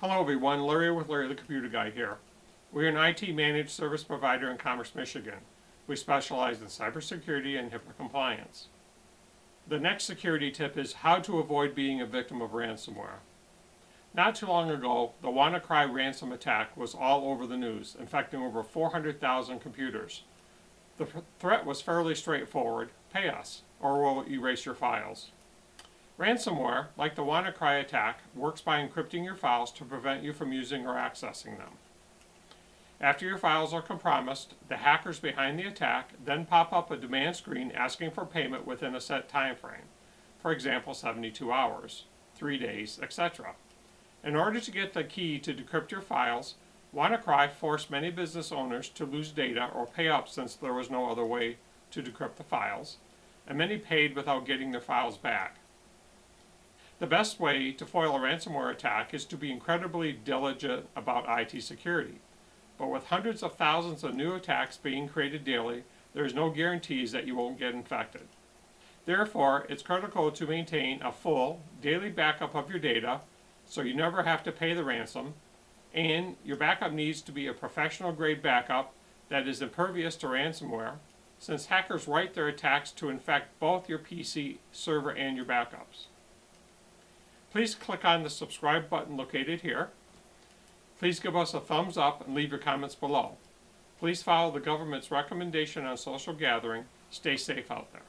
Hello everyone, Larry with Larry the Computer Guy here. We're an IT managed service provider in Commerce, Michigan. We specialize in cybersecurity and HIPAA compliance. The next security tip is how to avoid being a victim of ransomware. Not too long ago, the WannaCry ransom attack was all over the news, infecting over 400,000 computers. The threat was fairly straightforward: pay us, or we'll erase your files. Ransomware, like the WannaCry attack, works by encrypting your files to prevent you from using or accessing them. After your files are compromised, the hackers behind the attack then pop up a demand screen asking for payment within a set time frame, for example 72 hours, 3 days, etc. In order to get the key to decrypt your files, WannaCry forced many business owners to lose data or pay up since there was no other way to decrypt the files, and many paid without getting their files back. The best way to foil a ransomware attack is to be incredibly diligent about IT security. But with hundreds of thousands of new attacks being created daily, there is no guarantees that you won't get infected. Therefore, it's critical to maintain a full, daily backup of your data so you never have to pay the ransom, and your backup needs to be a professional-grade backup that is impervious to ransomware, since hackers write their attacks to infect both your PC, server, and your backups. Please click on the subscribe button located here. Please give us a thumbs up and leave your comments below. Please follow the government's recommendation on social gathering. Stay safe out there.